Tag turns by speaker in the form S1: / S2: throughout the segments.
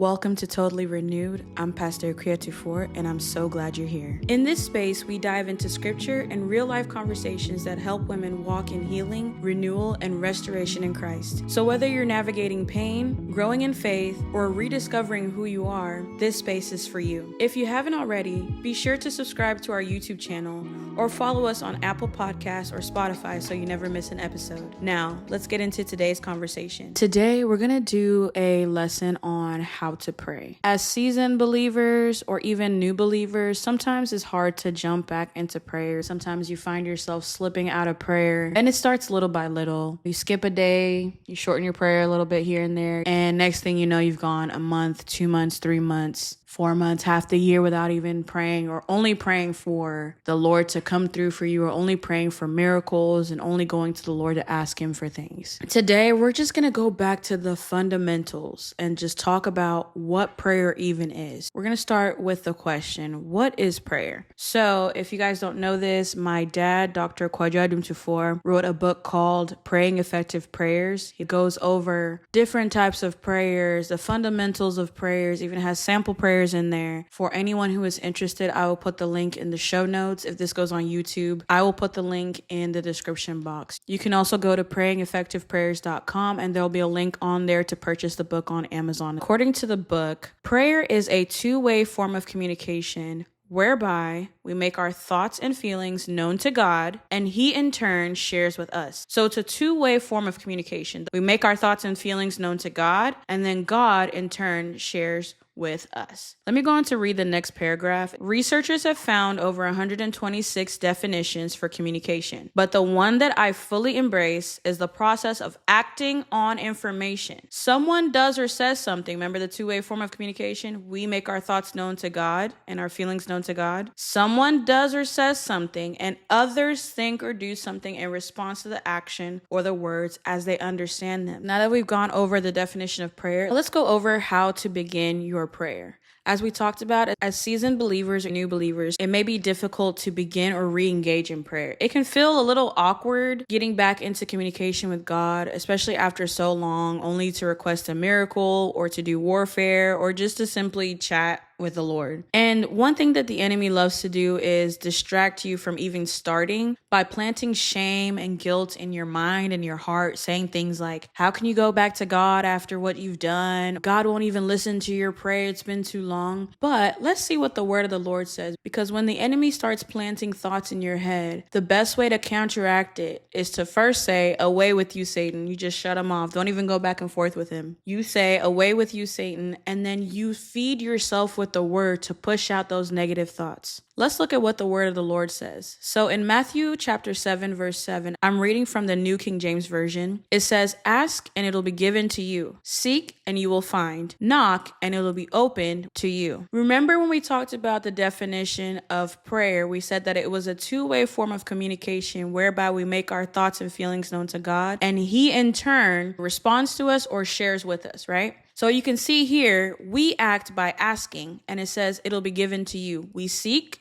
S1: Welcome to Totally Renewed. I'm Pastor Tufuor, and I'm so glad you're here. In this space, we dive into scripture and real-life conversations that help women walk in healing, renewal, and restoration in Christ. So whether you're navigating pain, growing in faith, or rediscovering who you are, this space is for you. If you haven't already, be sure to subscribe to our YouTube channel or follow us on Apple Podcasts or Spotify so you never miss an episode. Now, let's get into today's conversation. Today, we're going to do a lesson on how to pray. As seasoned believers or even new believers, sometimes it's hard to jump back into prayer. Sometimes you find yourself slipping out of prayer, and it starts little by little. You skip a day, you shorten your prayer a little bit here and there, and next thing you know, you've gone a month, 2 months, 3 months, 4 months, half the year without even praying, or only praying for the Lord to come through for you, or only praying for miracles and only going to the Lord to ask him for things. Today, we're just going to go back to the fundamentals and just talk about what prayer even is. We're going to start with the question, what is prayer? So if you guys don't know this, my dad, Dr. Kwadwo Tufuor, wrote a book called Praying Effective Prayers. He goes over different types of prayers, the fundamentals of prayers, even has sample prayers in there. For anyone who is interested, I will put the link in the show notes. If this goes on YouTube, I will put the link in the description box. You can also go to prayingeffectiveprayers.com and there'll be a link on there to purchase the book on Amazon. According to the book, prayer is a two-way form of communication whereby we make our thoughts and feelings known to God, and he in turn shares with us. So it's a two-way form of communication. We make our thoughts and feelings known to God, and then God in turn shares with us. Let me go on to read the next paragraph. Researchers have found over 126 definitions for communication, but the one that I fully embrace is the process of acting on information. Someone does or says something. Remember the two-way form of communication? We make our thoughts known to God and our feelings known to God. Someone does or says something, and others think or do something in response to the action or the words as they understand them. Now that we've gone over the definition of prayer, let's go over how to begin your prayer. As we talked about, as seasoned believers or new believers, it may be difficult to begin or re-engage in prayer. It can feel a little awkward getting back into communication with God, especially after so long, only to request a miracle or to do warfare or just to simply chat with the Lord. And one thing that the enemy loves to do is distract you from even starting by planting shame and guilt in your mind and your heart, saying things like, how can you go back to God after what you've done? God won't even listen to your prayer. It's been too long. But let's see what the word of the Lord says, because when the enemy starts planting thoughts in your head, the best way to counteract it is to first say, away with you, Satan. You just shut him off. Don't even go back and forth with him. You say, away with you, Satan, and then you feed yourself with the word to push out those negative thoughts. Let's look at what the word of the Lord says. So in Matthew chapter 7, verse 7, I'm reading from the New King James Version. It says, ask and it'll be given to you. Seek and you will find. Knock and it'll be opened to you. Remember when we talked about the definition of prayer, we said that it was a two-way form of communication whereby we make our thoughts and feelings known to God, and he in turn responds to us or shares with us, right? So you can see here, we act by asking, and it says it'll be given to you. We seek,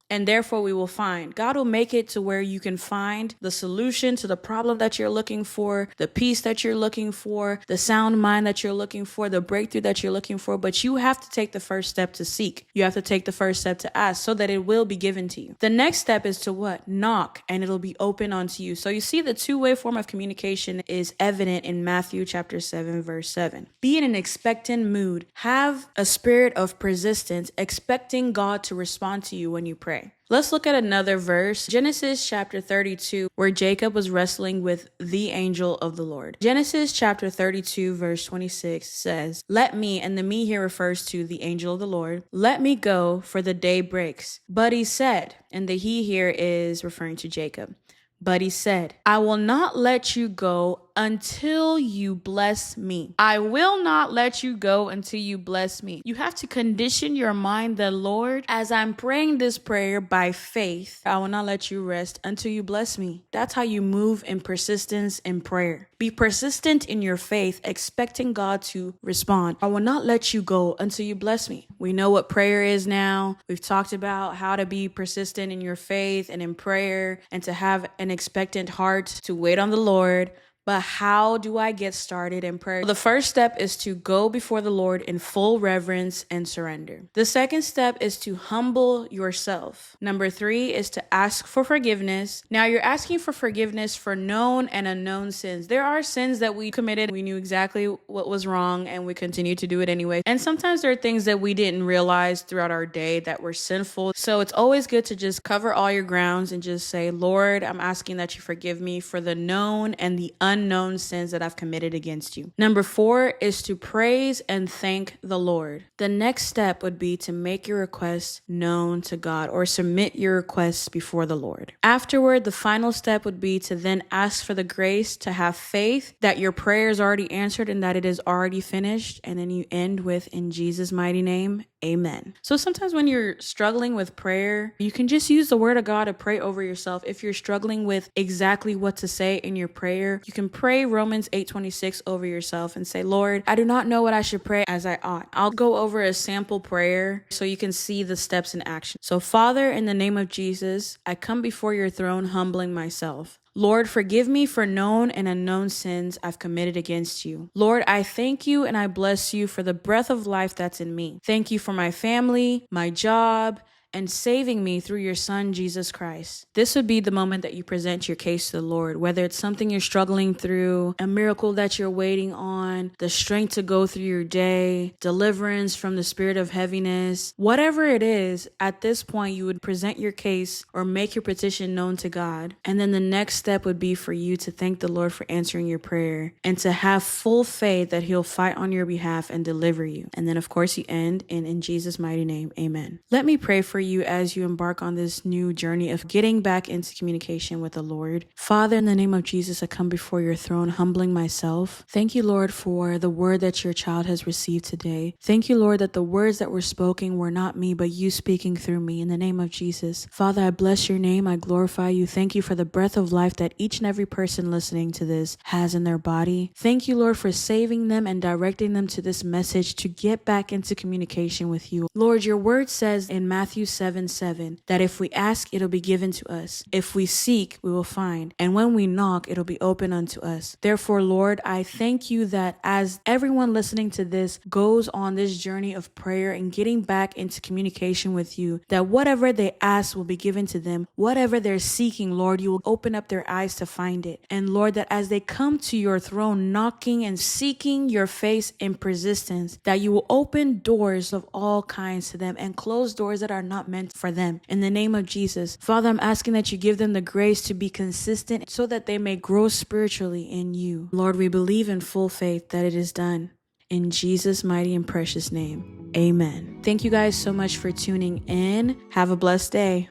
S1: and therefore we will find. God will make it to where you can find the solution to the problem that you're looking for, the peace that you're looking for, the sound mind that you're looking for, the breakthrough that you're looking for. But you have to take the first step to seek. You have to take the first step to ask so that it will be given to you. The next step is to what? Knock, and it'll be open unto you. So you see the two-way form of communication is evident in Matthew chapter 7, verse 7. Be in an expectant mood. Have a spirit of persistence, expecting God to respond to you when you pray. Let's look at another verse, Genesis chapter 32, where Jacob was wrestling with the angel of the Lord. Genesis chapter 32, verse 26 says, let me, and the me here refers to the angel of the Lord, let me go, for the day breaks. But he said, and the he here is referring to Jacob. But he said, I will not let you go until you bless me. I will not let you go until you bless me. You have to condition your mind that, Lord, as I'm praying this prayer by faith, I will not let you rest until you bless me. That's how you move in persistence in prayer. Be persistent in your faith, expecting God to respond. I will not let you go until you bless me. We know what prayer is now. We've talked about how to be persistent in your faith and in prayer and to have an expectant heart, to wait on the Lord. But how do I get started in prayer? The first step is to go before the Lord in full reverence and surrender. The second step is to humble yourself. Number 3 is to ask for forgiveness. Now you're asking for forgiveness for known and unknown sins. There are sins that we committed. We knew exactly what was wrong and we continue to do it anyway. And sometimes there are things that we didn't realize throughout our day that were sinful. So it's always good to just cover all your grounds and just say, Lord, I'm asking that you forgive me for the known and the unknown sins that I've committed against you. Number 4 is to praise and thank the Lord. The next step would be to make your requests known to God or submit your requests before the Lord. Afterward, the final step would be to then ask for the grace to have faith that your prayer is already answered and that it is already finished. And then you end with, in Jesus' mighty name, amen. So sometimes when you're struggling with prayer, you can just use the word of God to pray over yourself. If you're struggling with exactly what to say in your prayer, you can pray Romans 8:26 over yourself and say, Lord, I do not know what I should pray as I ought. I'll go over a sample prayer so you can see the steps in action. So Father, in the name of Jesus, I come before your throne humbling myself. Lord, forgive me for known and unknown sins I've committed against you. Lord, I thank you and I bless you for the breath of life that's in me. Thank you for my family, my job, and saving me through your Son, Jesus Christ. This would be the moment that you present your case to the Lord, whether it's something you're struggling through, a miracle that you're waiting on, the strength to go through your day, deliverance from the spirit of heaviness, whatever it is. At this point, you would present your case or make your petition known to God. And then the next step would be for you to thank the Lord for answering your prayer and to have full faith that he'll fight on your behalf and deliver you. And then, of course, you end in Jesus' mighty name, amen. Let me pray for you as you embark on this new journey of getting back into communication with the Lord. Father, in the name of Jesus, I come before your throne, humbling myself. Thank you, Lord, for the word that your child has received today. Thank you, Lord, that the words that were spoken were not me, but you speaking through me. In the name of Jesus, Father, I bless your name. I glorify you. Thank you for the breath of life that each and every person listening to this has in their body. Thank you, Lord, for saving them and directing them to this message to get back into communication with you. Lord, your word says in Matthew 7:7 that if we ask, it'll be given to us. If we seek, we will find. And when we knock, it'll be open unto us. Therefore, Lord, I thank you that as everyone listening to this goes on this journey of prayer and getting back into communication with you, that whatever they ask will be given to them. Whatever they're seeking, Lord, you will open up their eyes to find it. And Lord, that as they come to your throne, knocking and seeking your face in persistence, that you will open doors of all kinds to them and close doors that are not meant for them. In the name of Jesus, Father, I'm asking that you give them the grace to be consistent so that they may grow spiritually in you. Lord, we believe in full faith that it is done. In Jesus' mighty and precious name, amen. Thank you guys so much for tuning in. Have a blessed day.